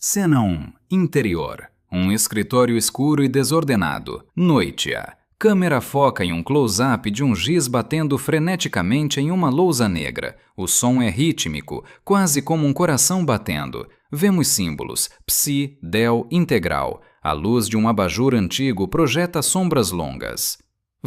Cena 1. Interior. Um escritório escuro e desordenado. Noite-a. Câmera foca em um close-up de um giz batendo freneticamente em uma lousa negra. O som é rítmico, quase como um coração batendo. Vemos símbolos: psi, del, integral. A luz de um abajur antigo projeta sombras longas.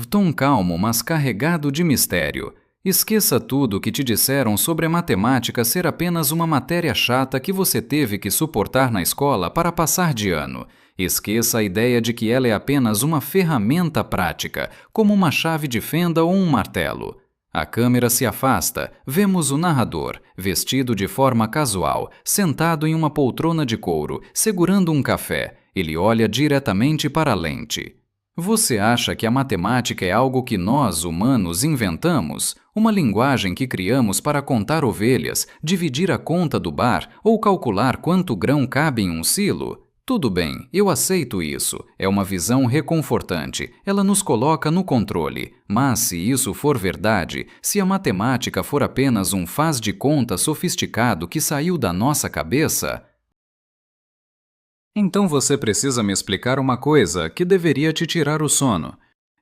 Tom calmo, mas carregado de mistério. Esqueça tudo o que te disseram sobre a matemática ser apenas uma matéria chata que você teve que suportar na escola para passar de ano. Esqueça a ideia de que ela é apenas uma ferramenta prática, como uma chave de fenda ou um martelo. A câmera se afasta, vemos o narrador, vestido de forma casual, sentado em uma poltrona de couro, segurando um café. Ele olha diretamente para a lente. Você acha que a matemática é algo que nós, humanos, inventamos? Uma linguagem que criamos para contar ovelhas, dividir a conta do bar ou calcular quanto grão cabe em um silo? Tudo bem, eu aceito isso. É uma visão reconfortante. Ela nos coloca no controle. Mas se isso for verdade, se a matemática for apenas um faz de conta sofisticado que saiu da nossa cabeça... Então você precisa me explicar uma coisa que deveria te tirar o sono.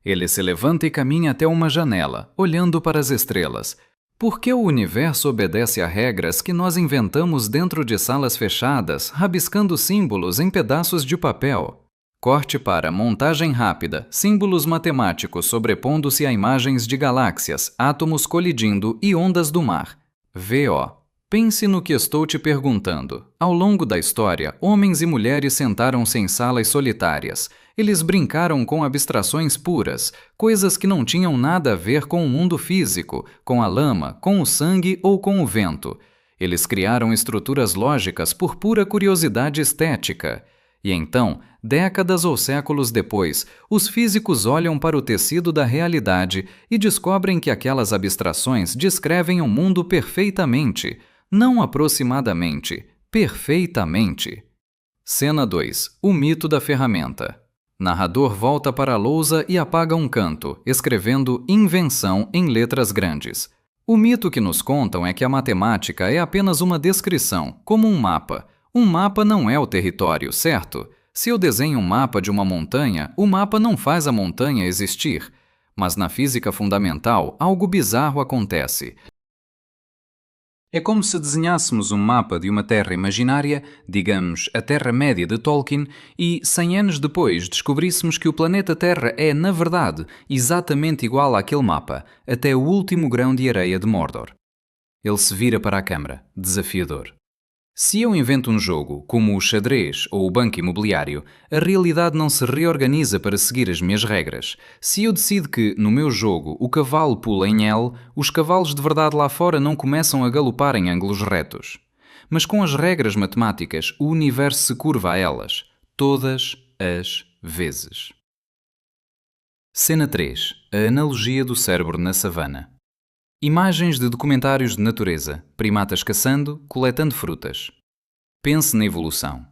Ele se levanta e caminha até uma janela, olhando para as estrelas. Por que o universo obedece a regras que nós inventamos dentro de salas fechadas, rabiscando símbolos em pedaços de papel? Corte para montagem rápida, símbolos matemáticos sobrepondo-se a imagens de galáxias, átomos colidindo e ondas do mar. VO. Pense no que estou te perguntando. Ao longo da história, homens e mulheres sentaram-se em salas solitárias. Eles brincaram com abstrações puras, coisas que não tinham nada a ver com o mundo físico, com a lama, com o sangue ou com o vento. Eles criaram estruturas lógicas por pura curiosidade estética. E então, décadas ou séculos depois, os físicos olham para o tecido da realidade e descobrem que aquelas abstrações descrevem o mundo perfeitamente. Não aproximadamente, perfeitamente. Cena 2. O mito da ferramenta. Narrador volta para a lousa e apaga um canto, escrevendo invenção em letras grandes. O mito que nos contam é que a matemática é apenas uma descrição, como um mapa. Um mapa não é o território, certo? Se eu desenho um mapa de uma montanha, o mapa não faz a montanha existir. Mas na física fundamental, algo bizarro acontece. É como se desenhássemos um mapa de uma Terra imaginária, digamos a Terra-média de Tolkien, e 100 anos depois descobríssemos que o planeta Terra é, na verdade, exatamente igual àquele mapa, até o último grão de areia de Mordor. Ele se vira para a câmara, desafiador. Se eu invento um jogo, como o xadrez ou o banco imobiliário, a realidade não se reorganiza para seguir as minhas regras. Se eu decido que, no meu jogo, o cavalo pula em L, os cavalos de verdade lá fora não começam a galopar em ângulos retos. Mas com as regras matemáticas, o universo se curva a elas, todas as vezes. Cena 3. A analogia do cérebro na savana. Imagens de documentários de natureza, primatas caçando, coletando frutas. Pense na evolução.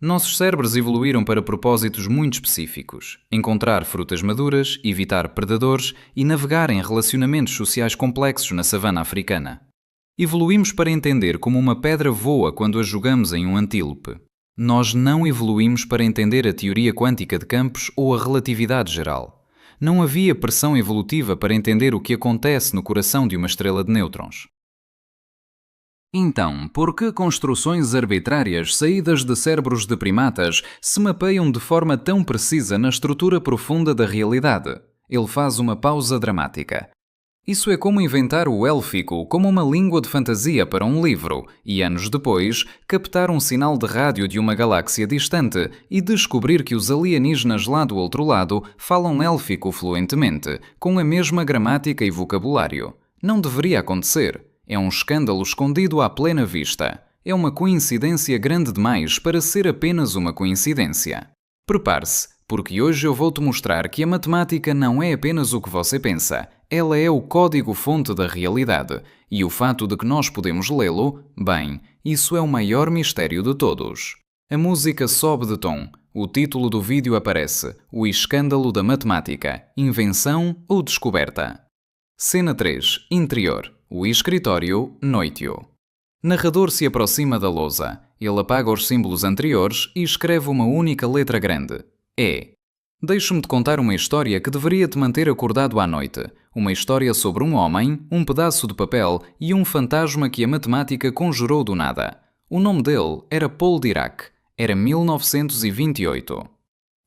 Nossos cérebros evoluíram para propósitos muito específicos: encontrar frutas maduras, evitar predadores e navegar em relacionamentos sociais complexos na savana africana. Evoluímos para entender como uma pedra voa quando a jogamos em um antílope. Nós não evoluímos para entender a teoria quântica de campos ou a relatividade geral. Não havia pressão evolutiva para entender o que acontece no coração de uma estrela de nêutrons. Então, por que construções arbitrárias saídas de cérebros de primatas se mapeiam de forma tão precisa na estrutura profunda da realidade? Ele faz uma pausa dramática. Isso é como inventar o élfico como uma língua de fantasia para um livro e, anos depois, captar um sinal de rádio de uma galáxia distante e descobrir que os alienígenas lá do outro lado falam élfico fluentemente, com a mesma gramática e vocabulário. Não deveria acontecer. É um escândalo escondido à plena vista. É uma coincidência grande demais para ser apenas uma coincidência. Prepare-se, porque hoje eu vou-te mostrar que a matemática não é apenas o que você pensa. Ela é o código-fonte da realidade. E o fato de que nós podemos lê-lo, bem, isso é o maior mistério de todos. A música sobe de tom. O título do vídeo aparece: O Escândalo da Matemática. Invenção ou descoberta? Cena 3. Interior. O escritório, noitio. Narrador se aproxima da lousa. Ele apaga os símbolos anteriores e escreve uma única letra grande: E. Deixe-me te contar uma história que deveria te manter acordado à noite. Uma história sobre um homem, um pedaço de papel e um fantasma que a matemática conjurou do nada. O nome dele era Paul Dirac. Era 1928.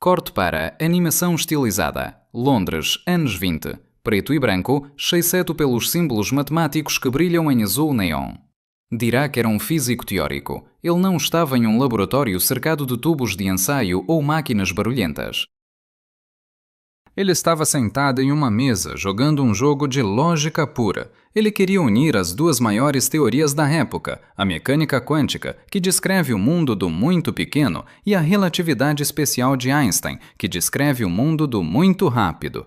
Corte para animação estilizada. Londres, anos 20. Preto e branco, exceto pelos símbolos matemáticos que brilham em azul neon. Dirac era um físico teórico. Ele não estava em um laboratório cercado de tubos de ensaio ou máquinas barulhentas. Ele estava sentado em uma mesa, jogando um jogo de lógica pura. Ele queria unir as duas maiores teorias da época, a mecânica quântica, que descreve o mundo do muito pequeno, e a relatividade especial de Einstein, que descreve o mundo do muito rápido.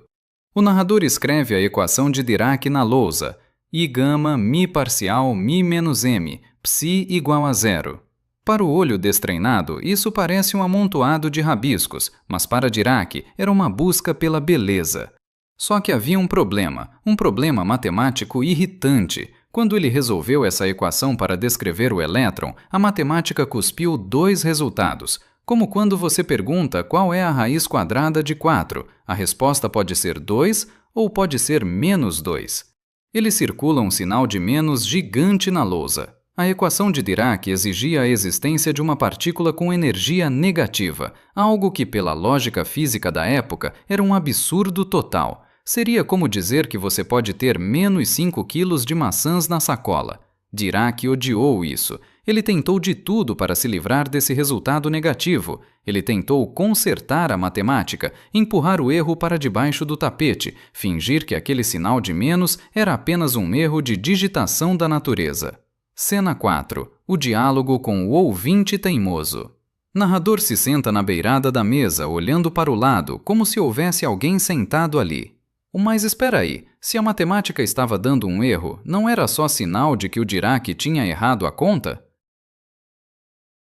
O narrador escreve a equação de Dirac na lousa: I gama mi parcial mi menos m, psi igual a zero. Para o olho destreinado, isso parece um amontoado de rabiscos, mas para Dirac era uma busca pela beleza. Só que havia um problema matemático irritante. Quando ele resolveu essa equação para descrever o elétron, a matemática cuspiu dois resultados. Como quando você pergunta qual é a raiz quadrada de 4, a resposta pode ser 2 ou pode ser menos 2. Ele circula um sinal de menos gigante na lousa. A equação de Dirac exigia a existência de uma partícula com energia negativa, algo que, pela lógica física da época, era um absurdo total. Seria como dizer que você pode ter menos 5 quilos de maçãs na sacola. Dirac odiou isso. Ele tentou de tudo para se livrar desse resultado negativo. Ele tentou consertar a matemática, empurrar o erro para debaixo do tapete, fingir que aquele sinal de menos era apenas um erro de digitação da natureza. Cena 4. O diálogo com o ouvinte teimoso. Narrador se senta na beirada da mesa, olhando para o lado, como se houvesse alguém sentado ali. Mas espera aí, se a matemática estava dando um erro, não era só sinal de que o Dirac tinha errado a conta?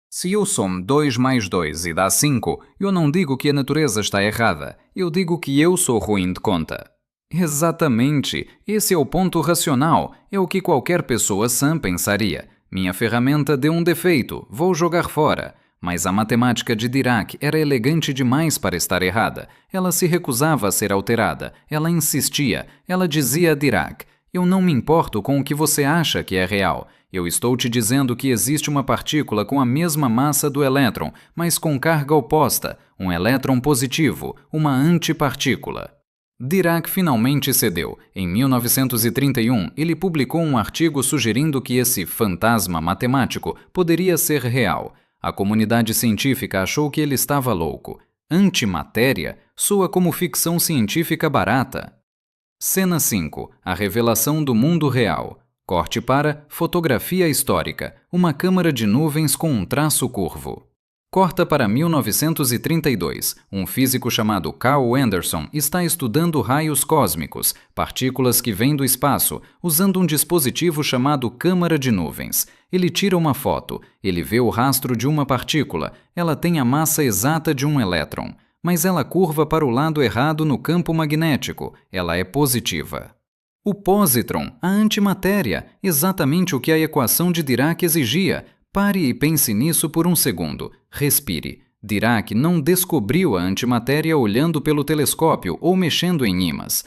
Se eu somo 2 mais 2 e dá 5, eu não digo que a natureza está errada, eu digo que eu sou ruim de conta. Exatamente, esse é o ponto racional, é o que qualquer pessoa sã pensaria. Minha ferramenta deu um defeito, vou jogar fora. Mas a matemática de Dirac era elegante demais para estar errada. Ela se recusava a ser alterada, ela insistia, ela dizia a Dirac: eu não me importo com o que você acha que é real. Eu estou te dizendo que existe uma partícula com a mesma massa do elétron, mas com carga oposta, um elétron positivo, uma antipartícula. Dirac finalmente cedeu. Em 1931, ele publicou um artigo sugerindo que esse fantasma matemático poderia ser real. A comunidade científica achou que ele estava louco. Antimatéria soa como ficção científica barata. Cena 5. A revelação do mundo real. Corte para fotografia histórica. Uma câmara de nuvens com um traço curvo. Corta para 1932. Um físico chamado Carl Anderson está estudando raios cósmicos, partículas que vêm do espaço, usando um dispositivo chamado câmara de nuvens. Ele tira uma foto. Ele vê o rastro de uma partícula. Ela tem a massa exata de um elétron, mas ela curva para o lado errado no campo magnético. Ela é positiva. O positron, a antimatéria, exatamente o que a equação de Dirac exigia. Pare e pense nisso por um segundo. Respire. Dirac não descobriu a antimatéria olhando pelo telescópio ou mexendo em ímãs.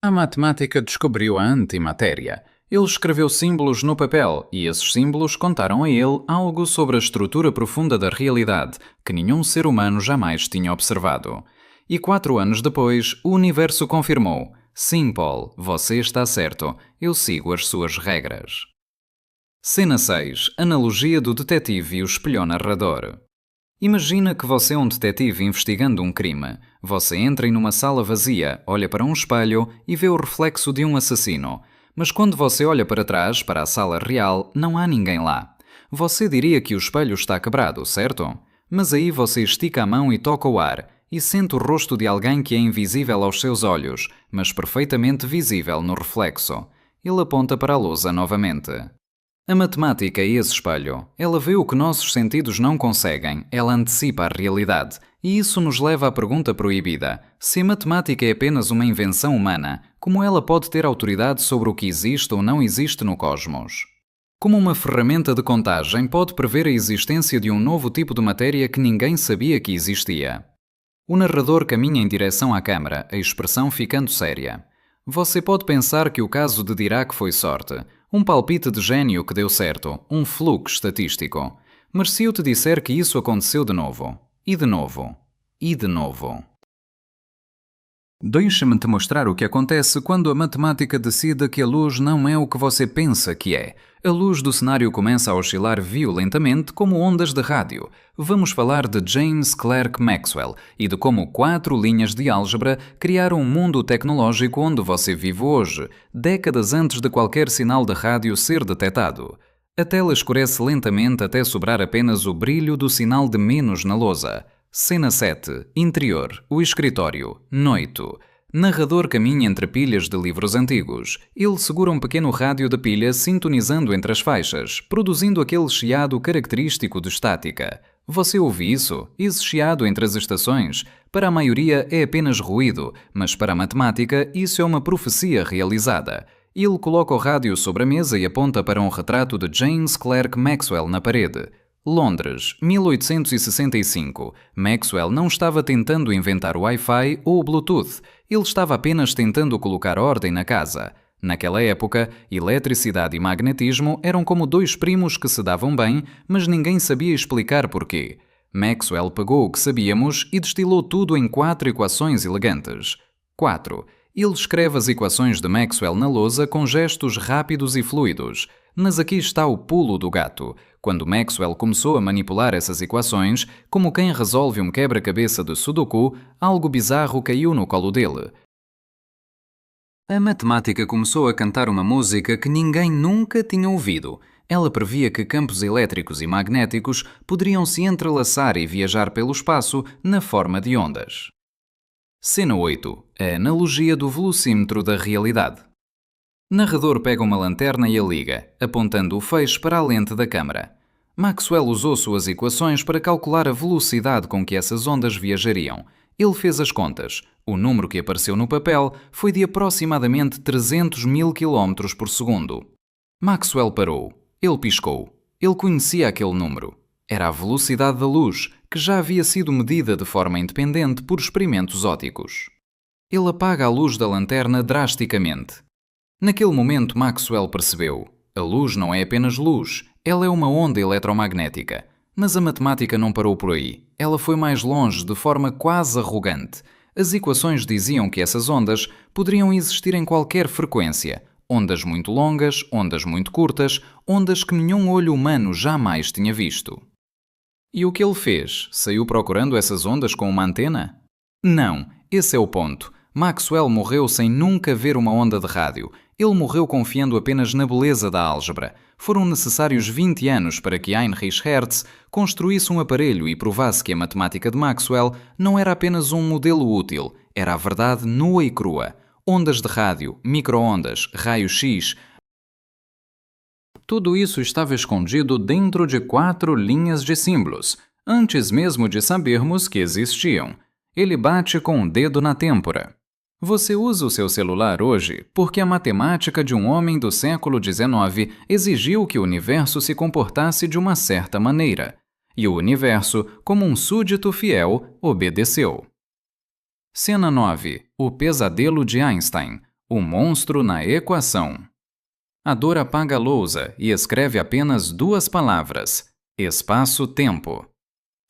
A matemática descobriu a antimatéria. Ele escreveu símbolos no papel e esses símbolos contaram a ele algo sobre a estrutura profunda da realidade que nenhum ser humano jamais tinha observado. E 4 anos depois, o universo confirmou: sim, Paul, você está certo. Eu sigo as suas regras. Cena 6. Analogia do detetive e o espelhão narrador. Imagina que você é um detetive investigando um crime. Você entra em uma sala vazia, olha para um espelho e vê o reflexo de um assassino. Mas quando você olha para trás, para a sala real, não há ninguém lá. Você diria que o espelho está quebrado, certo? Mas aí você estica a mão e toca o ar, e sente o rosto de alguém que é invisível aos seus olhos, mas perfeitamente visível no reflexo. Ele aponta para a lousa novamente. A matemática é esse espelho. Ela vê o que nossos sentidos não conseguem, ela antecipa a realidade. E isso nos leva à pergunta proibida: se a matemática é apenas uma invenção humana, como ela pode ter autoridade sobre o que existe ou não existe no cosmos? Como uma ferramenta de contagem pode prever a existência de um novo tipo de matéria que ninguém sabia que existia. O narrador caminha em direção à câmara, a expressão ficando séria. Você pode pensar que o caso de Dirac foi sorte, um palpite de gênio que deu certo, um fluxo estatístico. Mas se eu te disser que isso aconteceu de novo, e de novo, e de novo. Deixa-me te mostrar o que acontece quando a matemática decide que a luz não é o que você pensa que é. A luz do cenário começa a oscilar violentamente como ondas de rádio. Vamos falar de James Clerk Maxwell e de como 4 linhas de álgebra criaram um mundo tecnológico onde você vive hoje, décadas antes de qualquer sinal de rádio ser detectado. A tela escurece lentamente até sobrar apenas o brilho do sinal de menos na lousa. Cena 7. Interior. O escritório. Noite. Narrador caminha entre pilhas de livros antigos. Ele segura um pequeno rádio de pilha sintonizando entre as faixas, produzindo aquele chiado característico de estática. Você ouve isso? Esse chiado entre as estações? Para a maioria é apenas ruído, mas para a matemática isso é uma profecia realizada. Ele coloca o rádio sobre a mesa e aponta para um retrato de James Clerk Maxwell na parede. Londres, 1865. Maxwell não estava tentando inventar o Wi-Fi ou o Bluetooth, ele estava apenas tentando colocar ordem na casa. Naquela época, eletricidade e magnetismo eram como 2 primos que se davam bem, mas ninguém sabia explicar porquê. Maxwell pegou o que sabíamos e destilou tudo em 4 equações elegantes. 4. Ele escreve as equações de Maxwell na lousa com gestos rápidos e fluidos. Mas aqui está o pulo do gato. Quando Maxwell começou a manipular essas equações, como quem resolve um quebra-cabeça de Sudoku, algo bizarro caiu no colo dele. A matemática começou a cantar uma música que ninguém nunca tinha ouvido. Ela previa que campos elétricos e magnéticos poderiam se entrelaçar e viajar pelo espaço na forma de ondas. Cena 8. A analogia do velocímetro da realidade. Narrador pega uma lanterna e a liga, apontando o feixe para a lente da câmara. Maxwell usou suas equações para calcular a velocidade com que essas ondas viajariam. Ele fez as contas. O número que apareceu no papel foi de aproximadamente 300 mil km por segundo. Maxwell parou. Ele piscou. Ele conhecia aquele número. Era a velocidade da luz, que já havia sido medida de forma independente por experimentos ópticos. Ele apaga a luz da lanterna drasticamente. Naquele momento, Maxwell percebeu: a luz não é apenas luz, ela é uma onda eletromagnética. Mas a matemática não parou por aí. Ela foi mais longe, de forma quase arrogante. As equações diziam que essas ondas poderiam existir em qualquer frequência. Ondas muito longas, ondas muito curtas, ondas que nenhum olho humano jamais tinha visto. E o que ele fez? Saiu procurando essas ondas com uma antena? Não, esse é o ponto. Maxwell morreu sem nunca ver uma onda de rádio. Ele morreu confiando apenas na beleza da álgebra. Foram necessários 20 anos para que Heinrich Hertz construísse um aparelho e provasse que a matemática de Maxwell não era apenas um modelo útil, era a verdade nua e crua. Ondas de rádio, micro-ondas, raio-x. Tudo isso estava escondido dentro de 4 linhas de símbolos, antes mesmo de sabermos que existiam. Ele bate com o dedo na têmpora. Você usa o seu celular hoje porque a matemática de um homem do século XIX exigiu que o universo se comportasse de uma certa maneira. E o universo, como um súdito fiel, obedeceu. Cena 9. O pesadelo de Einstein. O monstro na equação. A dor apaga a lousa e escreve apenas 2 palavras: espaço-tempo.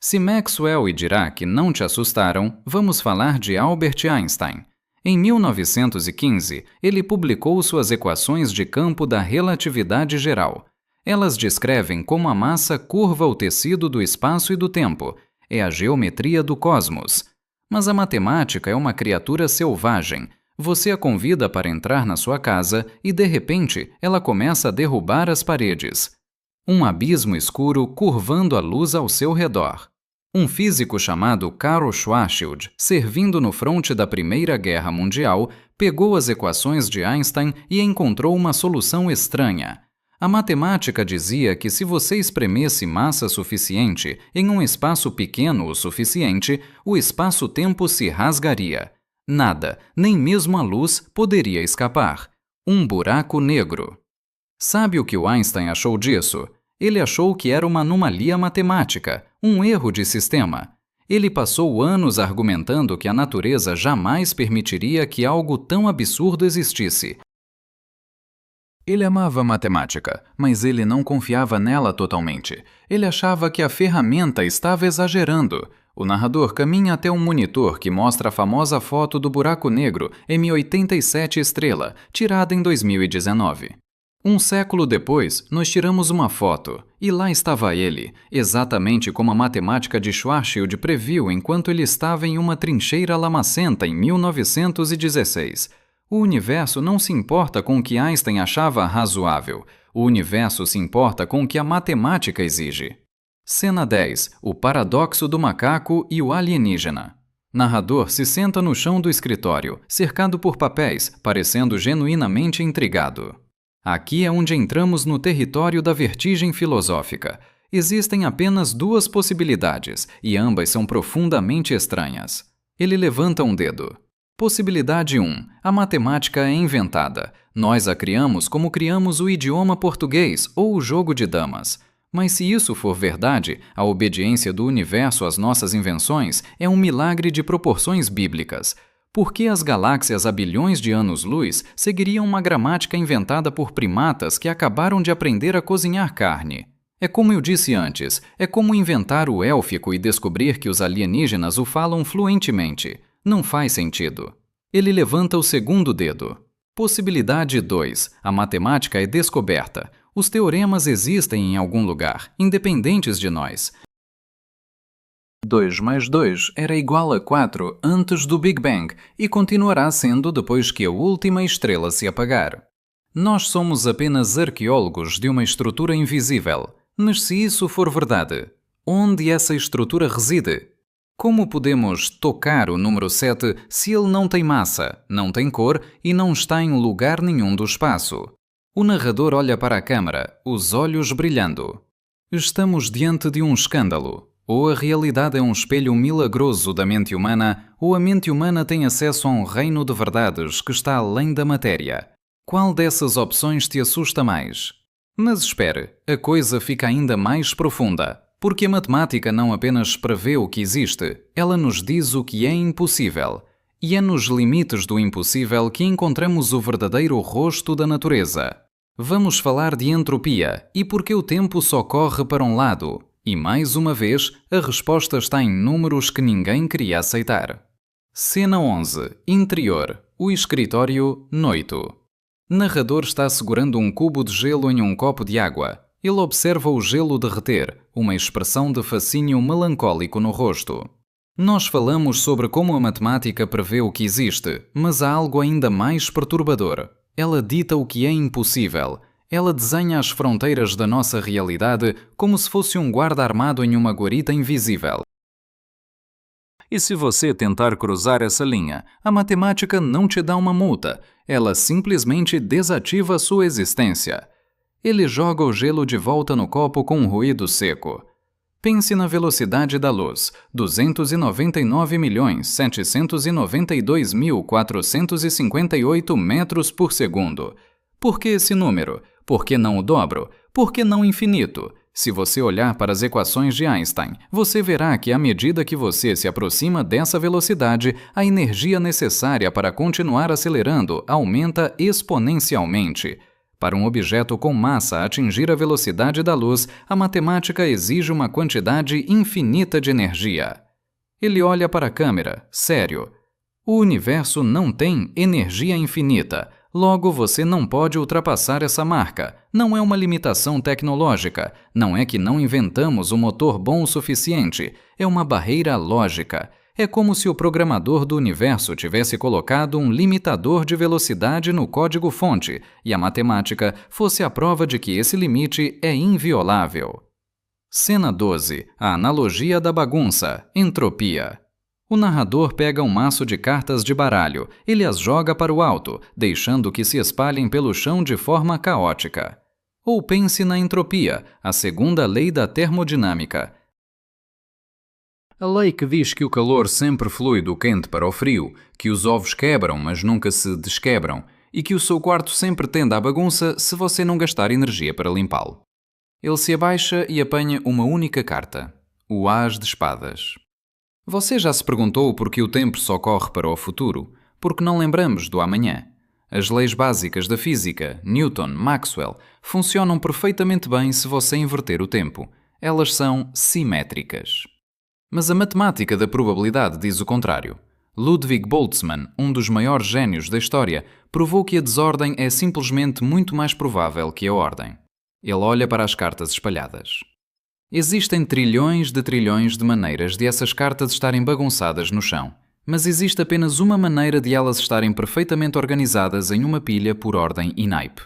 Se Maxwell e Dirac não te assustaram, vamos falar de Albert Einstein. Em 1915, ele publicou suas equações de campo da relatividade geral. Elas descrevem como a massa curva o tecido do espaço e do tempo. É a geometria do cosmos. Mas a matemática é uma criatura selvagem. Você a convida para entrar na sua casa e, de repente, ela começa a derrubar as paredes. Um abismo escuro curvando a luz ao seu redor. Um físico chamado Karl Schwarzschild, servindo no fronte da Primeira Guerra Mundial, pegou as equações de Einstein e encontrou uma solução estranha. A matemática dizia que se você espremesse massa suficiente em um espaço pequeno o suficiente, o espaço-tempo se rasgaria. Nada, nem mesmo a luz, poderia escapar. Um buraco negro. Sabe o que o Einstein achou disso? Ele achou que era uma anomalia matemática, um erro de sistema. Ele passou anos argumentando que a natureza jamais permitiria que algo tão absurdo existisse. Ele amava matemática, mas ele não confiava nela totalmente. Ele achava que a ferramenta estava exagerando. O narrador caminha até um monitor que mostra a famosa foto do buraco negro M87 estrela, tirada em 2019. Um século depois, nós tiramos uma foto, e lá estava ele, exatamente como a matemática de Schwarzschild previu enquanto ele estava em uma trincheira lamacenta em 1916. O universo não se importa com o que Einstein achava razoável. O universo se importa com o que a matemática exige. Cena 10. O paradoxo do macaco e o alienígena. Narrador se senta no chão do escritório, cercado por papéis, parecendo genuinamente intrigado. Aqui é onde entramos no território da vertigem filosófica. Existem apenas duas possibilidades, e ambas são profundamente estranhas. Ele levanta um dedo. Possibilidade 1. A matemática é inventada. Nós a criamos como criamos o idioma português ou o jogo de damas. Mas se isso for verdade, a obediência do universo às nossas invenções é um milagre de proporções bíblicas. Por que as galáxias há bilhões de anos-luz seguiriam uma gramática inventada por primatas que acabaram de aprender a cozinhar carne? É como eu disse antes, é como inventar o élfico e descobrir que os alienígenas o falam fluentemente. Não faz sentido. Ele levanta o segundo dedo. Possibilidade 2. A matemática é descoberta. Os teoremas existem em algum lugar, independentes de nós. 2 mais 2 era igual a 4 antes do Big Bang e continuará sendo depois que a última estrela se apagar. Nós somos apenas arqueólogos de uma estrutura invisível. Mas se isso for verdade, onde essa estrutura reside? Como podemos tocar o número 7 se ele não tem massa, não tem cor e não está em lugar nenhum do espaço? O narrador olha para a câmara, os olhos brilhando. Estamos diante de um escândalo. Ou a realidade é um espelho milagroso da mente humana, ou a mente humana tem acesso a um reino de verdades que está além da matéria. Qual dessas opções te assusta mais? Mas espere, a coisa fica ainda mais profunda. Porque a matemática não apenas prevê o que existe, ela nos diz o que é impossível. E é nos limites do impossível que encontramos o verdadeiro rosto da natureza. Vamos falar de entropia e porque o tempo só corre para um lado. E mais uma vez, a resposta está em números que ninguém queria aceitar. Cena 11. Interior. O escritório, noito. Narrador está segurando um cubo de gelo em um copo de água. Ele observa o gelo derreter, uma expressão de fascínio melancólico no rosto. Nós falamos sobre como a matemática prevê o que existe, mas há algo ainda mais perturbador. Ela dita o que é impossível. Ela desenha as fronteiras da nossa realidade como se fosse um guarda armado em uma guarita invisível. E se você tentar cruzar essa linha, a matemática não te dá uma multa, ela simplesmente desativa a sua existência. Ele joga o gelo de volta no copo com um ruído seco. Pense na velocidade da luz, 299.792.458 metros por segundo. Por que esse número? Por que não o dobro? Por que não infinito? Se você olhar para as equações de Einstein, você verá que à medida que você se aproxima dessa velocidade, a energia necessária para continuar acelerando aumenta exponencialmente. Para um objeto com massa atingir a velocidade da luz, a matemática exige uma quantidade infinita de energia. Ele olha para a câmera, sério. O universo não tem energia infinita, logo você não pode ultrapassar essa marca. Não é uma limitação tecnológica, não é que não inventamos um motor bom o suficiente, é uma barreira lógica. É como se o programador do universo tivesse colocado um limitador de velocidade no código-fonte e a matemática fosse a prova de que esse limite é inviolável. Cena 12. A analogia da bagunça. Entropia. O narrador pega um maço de cartas de baralho. Ele as joga para o alto, deixando que se espalhem pelo chão de forma caótica. Ou pense na entropia, a segunda lei da termodinâmica. A lei que diz que o calor sempre flui do quente para o frio, que os ovos quebram, mas nunca se desquebram, e que o seu quarto sempre tende à bagunça se você não gastar energia para limpá-lo. Ele se abaixa e apanha uma única carta, o As de Espadas. Você já se perguntou por que o tempo só corre para o futuro? Porque não lembramos do amanhã. As leis básicas da física, Newton, Maxwell, funcionam perfeitamente bem se você inverter o tempo. Elas são simétricas. Mas a matemática da probabilidade diz o contrário. Ludwig Boltzmann, um dos maiores génios da história, provou que a desordem é simplesmente muito mais provável que a ordem. Ele olha para as cartas espalhadas. Existem trilhões de maneiras de essas cartas estarem bagunçadas no chão, mas existe apenas uma maneira de elas estarem perfeitamente organizadas em uma pilha por ordem e naipe.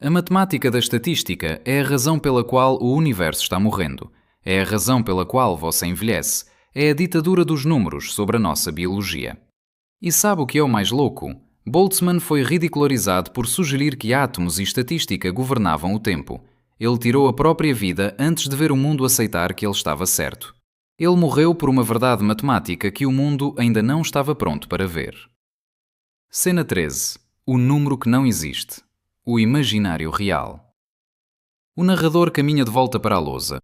A matemática da estatística é a razão pela qual o universo está morrendo. É a razão pela qual você envelhece. É a ditadura dos números sobre a nossa biologia. E sabe o que é o mais louco? Boltzmann foi ridicularizado por sugerir que átomos e estatística governavam o tempo. Ele tirou a própria vida antes de ver o mundo aceitar que ele estava certo. Ele morreu por uma verdade matemática que o mundo ainda não estava pronto para ver. Cena 13. O número que não existe. O imaginário real. O narrador caminha de volta para a lousa.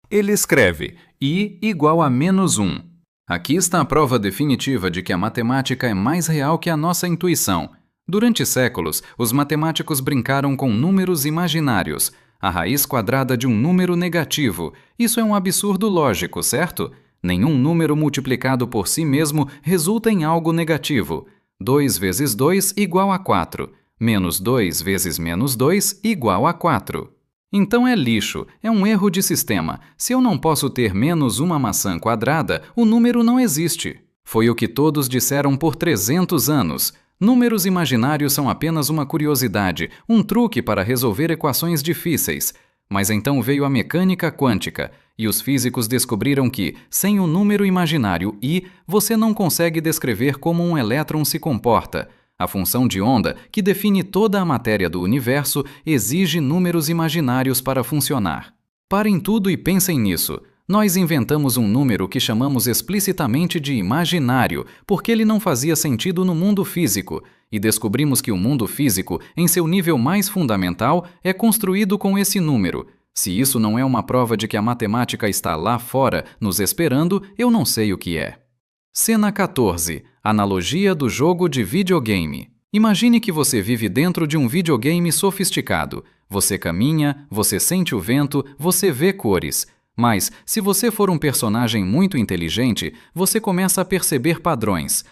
Ele escreve I igual a -1. Aqui está a prova definitiva de que a matemática é mais real que a nossa intuição. Durante séculos, os matemáticos brincaram com números imaginários. A raiz quadrada de um número negativo. Isso é um absurdo lógico, certo? Nenhum número multiplicado por si mesmo resulta em algo negativo. 2 vezes 2 igual a 4. Menos 2 vezes menos 2 igual a 4. Então é lixo, é um erro de sistema. Se eu não posso ter menos uma maçã quadrada, o número não existe. Foi o que todos disseram por 300 anos. Números imaginários são apenas uma curiosidade, um truque para resolver equações difíceis. Mas então veio a mecânica quântica, e os físicos descobriram que, sem o número imaginário I, você não consegue descrever como um elétron se comporta. A função de onda, que define toda a matéria do universo, exige números imaginários para funcionar. Parem tudo e pensem nisso. Nós inventamos um número que chamamos explicitamente de imaginário, porque ele não fazia sentido no mundo físico, e descobrimos que o mundo físico, em seu nível mais fundamental, é construído com esse número. Se isso não é uma prova de que a matemática está lá fora, nos esperando, eu não sei o que é. Cena 14. Analogia do jogo de videogame. Imagine que você vive dentro de um videogame sofisticado. Você caminha, você sente o vento, você vê cores. Mas, se você for um personagem muito inteligente, você começa a perceber padrões.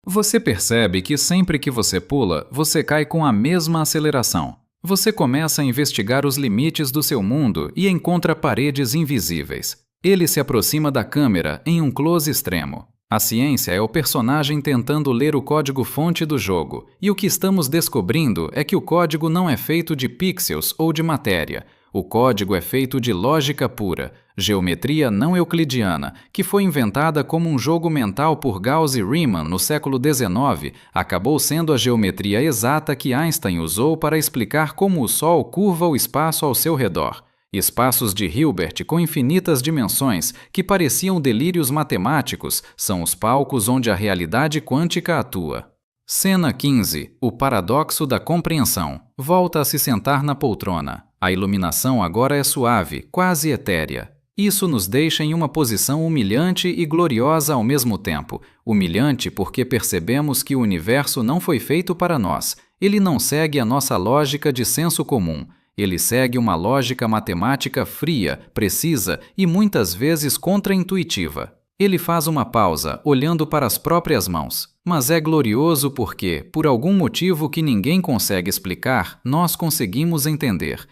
Você percebe que sempre que você pula, você cai com a mesma aceleração. Você começa a investigar os limites do seu mundo e encontra paredes invisíveis. Ele se aproxima da câmera em um close extremo. A ciência é o personagem tentando ler o código-fonte do jogo, e o que estamos descobrindo é que o código não é feito de pixels ou de matéria. O código é feito de lógica pura, geometria não euclidiana, que foi inventada como um jogo mental por Gauss e Riemann no século XIX, acabou sendo a geometria exata que Einstein usou para explicar como o Sol curva o espaço ao seu redor. Espaços de Hilbert com infinitas dimensões, que pareciam delírios matemáticos, são os palcos onde a realidade quântica atua. Cena 15. O paradoxo da compreensão. Volta a se sentar na poltrona. A iluminação agora é suave, quase etérea. Isso nos deixa em uma posição humilhante e gloriosa ao mesmo tempo. Humilhante porque percebemos que o universo não foi feito para nós. Ele não segue a nossa lógica de senso comum. Ele segue uma lógica matemática fria, precisa e muitas vezes contraintuitiva. Ele faz uma pausa, olhando para as próprias mãos. Mas é glorioso porque, por algum motivo que ninguém consegue explicar, nós conseguimos entender.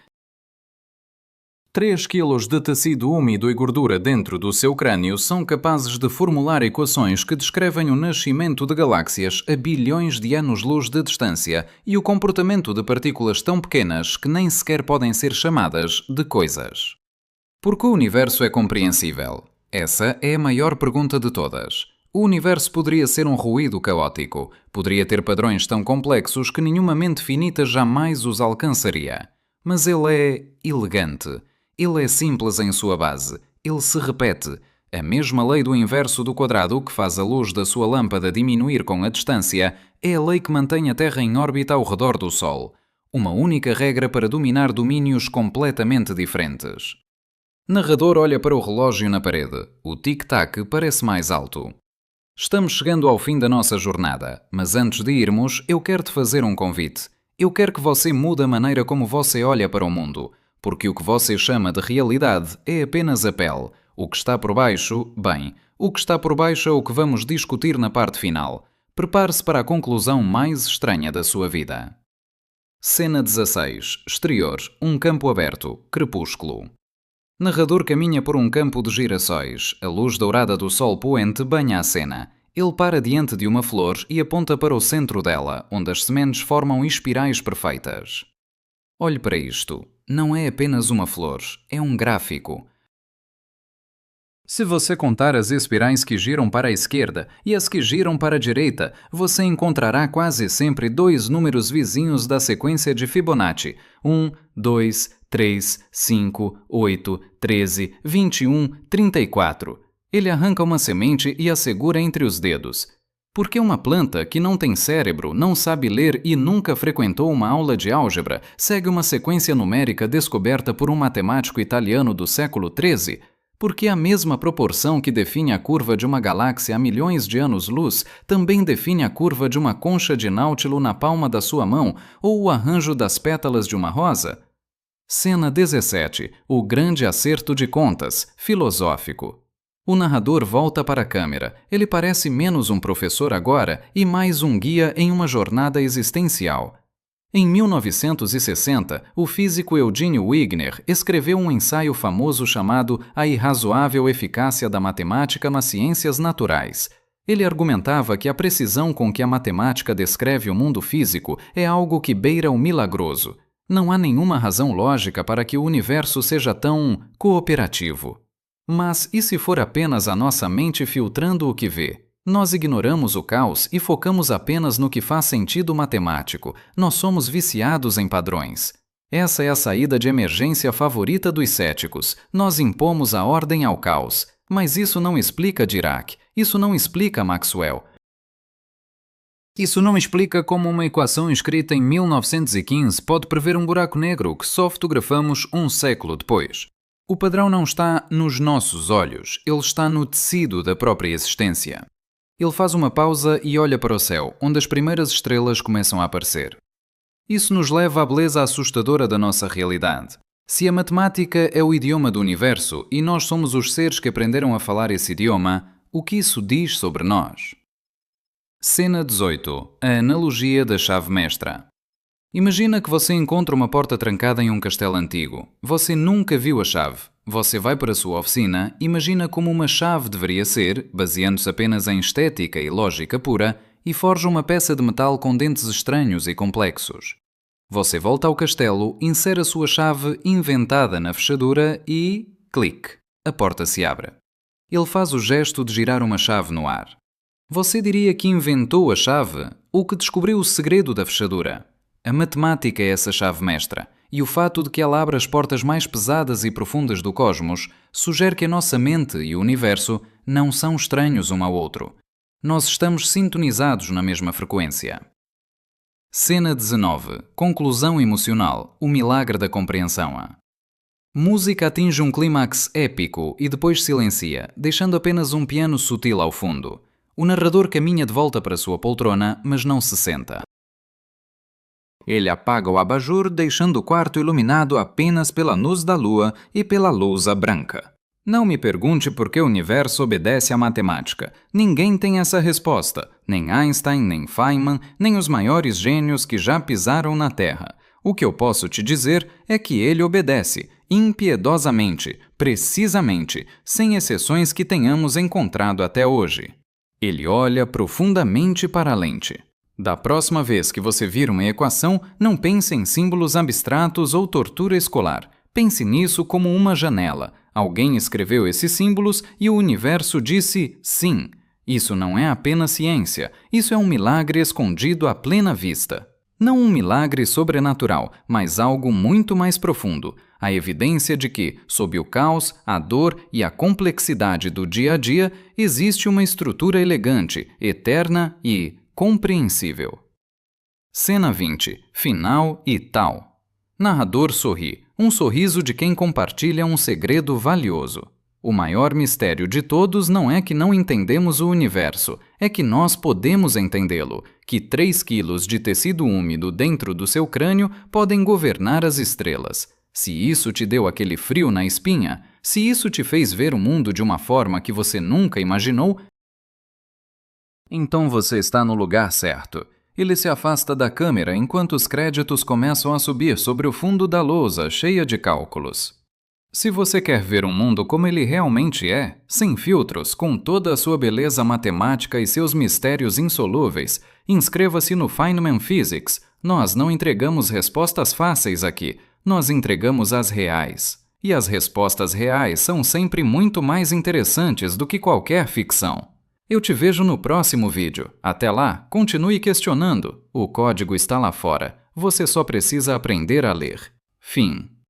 3 quilos de tecido úmido e gordura dentro do seu crânio são capazes de formular equações que descrevem o nascimento de galáxias a bilhões de anos-luz de distância e o comportamento de partículas tão pequenas que nem sequer podem ser chamadas de coisas. Por que o universo é compreensível? Essa é a maior pergunta de todas. O universo poderia ser um ruído caótico, poderia ter padrões tão complexos que nenhuma mente finita jamais os alcançaria. Mas ele é elegante. Ele é simples em sua base. Ele se repete. A mesma lei do inverso do quadrado que faz a luz da sua lâmpada diminuir com a distância é a lei que mantém a Terra em órbita ao redor do Sol. Uma única regra para dominar domínios completamente diferentes. Narrador olha para o relógio na parede. O tic-tac parece mais alto. Estamos chegando ao fim da nossa jornada, mas antes de irmos, eu quero te fazer um convite. Eu quero que você mude a maneira como você olha para o mundo, porque o que você chama de realidade é apenas a pele. O que está por baixo, bem, o que está por baixo é o que vamos discutir na parte final. Prepare-se para a conclusão mais estranha da sua vida. Cena 16. Exterior. Um campo aberto. Crepúsculo. Narrador caminha por um campo de girassóis. A luz dourada do sol poente banha a cena. Ele para diante de uma flor e aponta para o centro dela, onde as sementes formam espirais perfeitas. Olhe para isto. Não é apenas uma flor, é um gráfico. Se você contar as espirais que giram para a esquerda e as que giram para a direita, você encontrará quase sempre dois números vizinhos da sequência de Fibonacci: 1, 2, 3, 5, 8, 13, 21, 34. Ele arranca uma semente e a segura entre os dedos. Porque uma planta que não tem cérebro, não sabe ler e nunca frequentou uma aula de álgebra segue uma sequência numérica descoberta por um matemático italiano do século XIII? Porque a mesma proporção que define a curva de uma galáxia a milhões de anos-luz também define a curva de uma concha de náutilo na palma da sua mão ou o arranjo das pétalas de uma rosa? Cena 17. O grande acerto de contas, filosófico. O narrador volta para a câmera. Ele parece menos um professor agora e mais um guia em uma jornada existencial. Em 1960, o físico Eugene Wigner escreveu um ensaio famoso chamado A Irrazoável Eficácia da Matemática nas Ciências Naturais. Ele argumentava que a precisão com que a matemática descreve o mundo físico é algo que beira o milagroso. Não há nenhuma razão lógica para que o universo seja tão cooperativo. Mas e se for apenas a nossa mente filtrando o que vê? Nós ignoramos o caos e focamos apenas no que faz sentido matemático. Nós somos viciados em padrões. Essa é a saída de emergência favorita dos céticos. Nós impomos a ordem ao caos. Mas isso não explica Dirac. Isso não explica Maxwell. Isso não explica como uma equação escrita em 1915 pode prever um buraco negro que só fotografamos um século depois. O padrão não está nos nossos olhos. Ele está no tecido da própria existência. Ele faz uma pausa e olha para o céu, onde as primeiras estrelas começam a aparecer. Isso nos leva à beleza assustadora da nossa realidade. Se a matemática é o idioma do universo e nós somos os seres que aprenderam a falar esse idioma, o que isso diz sobre nós? Cena 18. A analogia da chave mestra. Imagina que você encontra uma porta trancada em um castelo antigo. Você nunca viu a chave. Você vai para a sua oficina, imagina como uma chave deveria ser, baseando-se apenas em estética e lógica pura, e forja uma peça de metal com dentes estranhos e complexos. Você volta ao castelo, insere a sua chave inventada na fechadura e... clique! A porta se abre. Ele faz o gesto de girar uma chave no ar. Você diria que inventou a chave ou que descobriu o segredo da fechadura? A matemática é essa chave mestra, e o fato de que ela abre as portas mais pesadas e profundas do cosmos sugere que a nossa mente e o universo não são estranhos um ao outro. Nós estamos sintonizados na mesma frequência. Cena 19. Conclusão emocional. O milagre da compreensão. Música atinge um clímax épico e depois silencia, deixando apenas um piano sutil ao fundo. O narrador caminha de volta para sua poltrona, mas não se senta. Ele apaga o abajur, deixando o quarto iluminado apenas pela luz da lua e pela lousa branca. Não me pergunte por que o universo obedece à matemática. Ninguém tem essa resposta. Nem Einstein, nem Feynman, nem os maiores gênios que já pisaram na Terra. O que eu posso te dizer é que ele obedece, impiedosamente, precisamente, sem exceções que tenhamos encontrado até hoje. Ele olha profundamente para a lente. Da próxima vez que você vir uma equação, não pense em símbolos abstratos ou tortura escolar. Pense nisso como uma janela. Alguém escreveu esses símbolos e o universo disse sim. Isso não é apenas ciência, isso é um milagre escondido à plena vista. Não um milagre sobrenatural, mas algo muito mais profundo. A evidência de que, sob o caos, a dor e a complexidade do dia a dia, existe uma estrutura elegante, eterna e compreensível. Cena 20. Final e tal. Narrador sorri, um sorriso de quem compartilha um segredo valioso. O maior mistério de todos não é que não entendemos o universo, é que nós podemos entendê-lo, que 3 quilos de tecido úmido dentro do seu crânio podem governar as estrelas. Se isso te deu aquele frio na espinha, se isso te fez ver o mundo de uma forma que você nunca imaginou, então você está no lugar certo. Ele se afasta da câmera enquanto os créditos começam a subir sobre o fundo da lousa cheia de cálculos. Se você quer ver um mundo como ele realmente é, sem filtros, com toda a sua beleza matemática e seus mistérios insolúveis, inscreva-se no Feynman Physics. Nós não entregamos respostas fáceis aqui, nós entregamos as reais. E as respostas reais são sempre muito mais interessantes do que qualquer ficção. Eu te vejo no próximo vídeo. Até lá, continue questionando. O código está lá fora. Você só precisa aprender a ler. Fim.